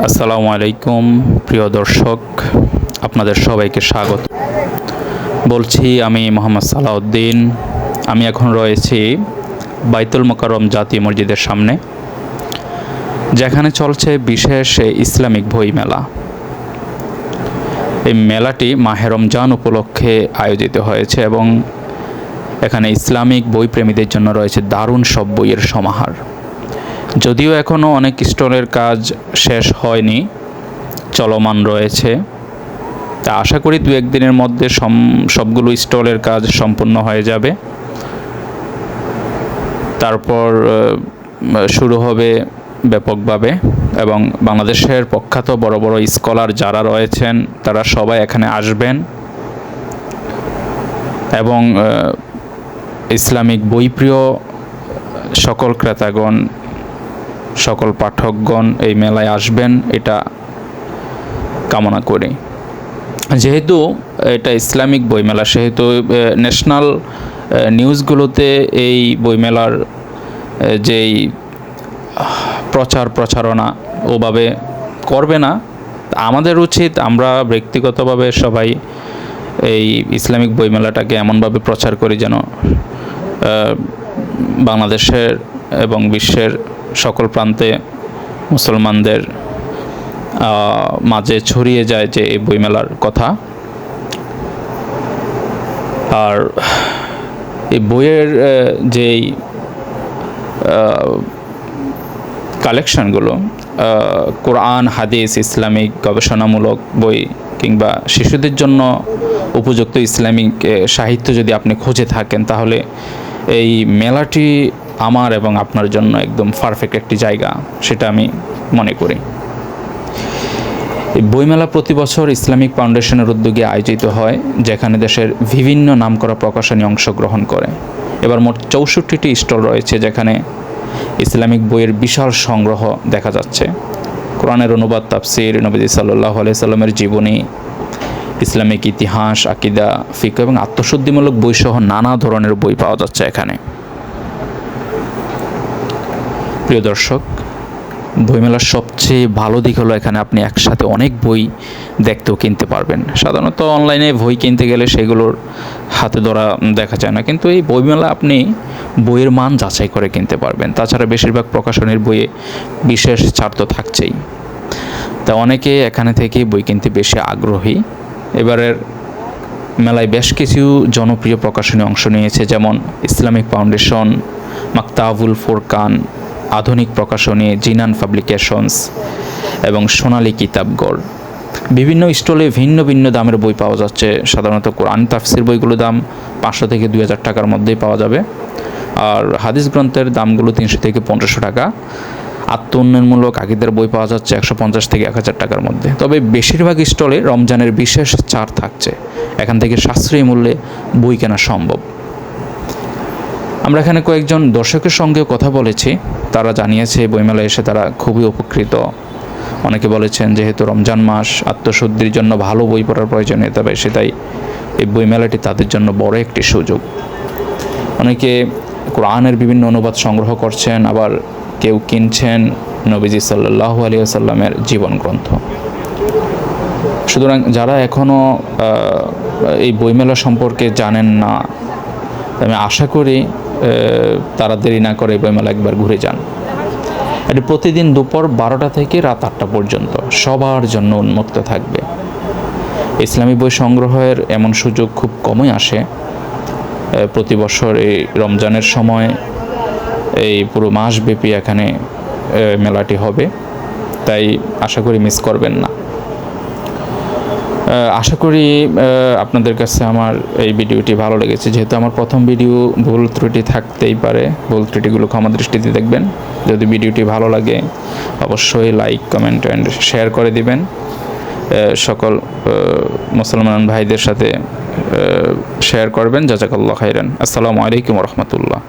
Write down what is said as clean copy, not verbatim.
আসসালামু আলাইকুম প্রিয় দর্শক, আপনাদের সবাইকে স্বাগত। বলছি আমি মোহাম্মদ সালাউদ্দিন। আমি এখন রয়েছি বাইতুল মোকাররম জাতীয় মসজিদের সামনে, যেখানে চলছে বিশেষ ইসলামিক বই মেলা। এই মেলাটি মাহে রমজান উপলক্ষে আয়োজিত হয়েছে এবং এখানে ইসলামিক বই প্রেমীদের জন্য রয়েছে দারুণ সব বইয়ের সমাহার। যদিও এখনও অনেক স্টলের কাজ শেষ হয়নি, চলমান রয়েছে। তা আশা করি দু একদিনের মধ্যে সবগুলো স্টলের কাজ সম্পূর্ণ হয়ে যাবে। তারপর শুরু হবে ব্যাপকভাবে, এবং বাংলাদেশের প্রখ্যাত বড় বড় স্কলার যারা রয়েছেন তারা সবাই এখানে আসবেন এবং ইসলামিক বইপ্রিয় সকল ক্রেতাগণ, সকল পাঠকগণ এই মেলায় আসবেন, এটা কামনা করি। যেহেতু এটা ইসলামিক বইমেলা, সেহেতু ন্যাশনাল নিউজগুলোতে এই বইমেলার যেই প্রচারণা ওভাবে করবে না। আমাদের উচিত আমরা ব্যক্তিগতভাবে সবাই এই ইসলামিক বইমেলাটাকে এমনভাবে প্রচার করি যেন বাংলাদেশের এবং বিশ্বের সকল প্রান্তে মুসলমানদের মাঝে ছড়িয়ে যায় যে এই বইমেলার কথা। আর এই বইয়ের যেই কালেকশনগুলো, কোরআন, হাদিস, ইসলামিক গবেষণামূলক বই কিংবা শিশুদের জন্য উপযুক্ত ইসলামিক সাহিত্য যদি আপনি খুঁজে থাকেন, তাহলে এই মেলাটি আমার এবং আপনার জন্য একদম পারফেক্ট একটি জায়গা, সেটা আমি মনে করি। এই বইমেলা প্রতি বছর ইসলামিক ফাউন্ডেশনের উদ্যোগে আয়োজিত হয়, যেখানে দেশের বিভিন্ন নামকরা প্রকাশনী অংশগ্রহণ করে। এবার মোট 64টি স্টল রয়েছে, যেখানে ইসলামিক বইয়ের বিশাল সংগ্রহ দেখা যাচ্ছে। কোরআনের অনুবাদ, তাফসির, নবী সাল্লাল্লাহু আলাইহি সাল্লামের জীবনী, ইসলামিক ইতিহাস, আকীদা, ফিকহ এবং আত্মশুদ্ধিমূলক বইসহ নানা ধরনের বই পাওয়া যাচ্ছে এখানে। প্রিয় দর্শক, বইমেলার সবচেয়ে ভালো দিক হলো এখানে আপনি একসাথে অনেক বই দেখতেও কিনতে পারবেন। সাধারণত অনলাইনে বই কিনতে গেলে সেগুলোর হাতে ধরা দেখা যায় না, কিন্তু এই বইমেলা আপনি বইয়ের মান যাচাই করে কিনতে পারবেন। তাছাড়া বেশিরভাগ প্রকাশনীর বইয়ে বিশেষ ছাড় তো থাকছেই, তা অনেকে এখানে থেকে বই কিনতে বেশি আগ্রহী। এবারের মেলায় বেশ কিছু জনপ্রিয় প্রকাশনী অংশ নিয়েছে, যেমন ইসলামিক ফাউন্ডেশন, মাকতাবুল ফুরকান, আধুনিক প্রকাশনী, জিনান পাবলিকেশনস এবং সোনালী কিতাবঘর। বিভিন্ন স্টলে ভিন্ন ভিন্ন দামের বই পাওয়া যাচ্ছে। সাধারণত কোরআন তাফসির বইগুলোর দাম 500 থেকে 2000 টাকার মধ্যেই পাওয়া যাবে, আর হাদিস গ্রন্থের দামগুলো 300 থেকে 1500 টাকা। আত্ম উন্নয়নমূলক আকীদার বই পাওয়া যাচ্ছে 150 থেকে 1000 টাকার মধ্যে। তবে বেশিরভাগ স্টলে রমজানের বিশেষ ছাড় থাকছে, এখান থেকে সাশ্রয়ী মূল্যে বই কেনা সম্ভব। আমরা এখানে কয়েকজন দর্শকের সঙ্গেও কথা বলেছি, তারা জানিয়েছে বইমেলায় এসে তারা খুবই উপকৃত। অনেকে বলেছেন যেহেতু রমজান মাস, আত্মশুদ্ধির জন্য ভালো বই পড়ার প্রয়োজনীয়তা বেশি, তাই এই বইমেলাটি তাদের জন্য বড় একটি সুযোগ। অনেকে কোরআনের বিভিন্ন অনুবাদ সংগ্রহ করছেন, আবার কেউ কিনছেন নবীজি সাল্লাল্লাহু আলাইহি ওয়াসাল্লামের জীবন গ্রন্থ। সুতরাং যারা এখনও এই বইমেলা সম্পর্কে জানেন না, আমি আশা করি তারা দেরি না করে বইমেলা একবার ঘুরে যান। এটি প্রতিদিন দুপুর 12টা থেকে রাত 8টা পর্যন্ত সবার জন্য উন্মুক্ত থাকবে। ইসলামী বই সংগ্রহের এমন সুযোগ খুব কমই আসে। প্রতি বছর এই রমজানের সময় এই পুরো মাসব্যাপী এখানে মেলাটি হবে, তাই আশা করি মিস করবেন না। আশা করি আপনাদের কাছে আমার এই ভিডিওটি ভালো লেগেছে। যেহেতু আমার প্রথম ভিডিও, ভুল ত্রুটি থাকতেই পারে, ভুল ত্রুটিগুলো ক্ষমা দৃষ্টিতে দেখবেন। যদি ভিডিওটি ভালো লাগে অবশ্যই লাইক, কমেন্ট অ্যান্ড শেয়ার করে দিবেন। সকল মুসলমান ভাইদের সাথে শেয়ার করবেন। জাযাকাল্লাহু খাইরান। আসসালামু আলাইকুম ওয়া রাহমাতুল্লাহ।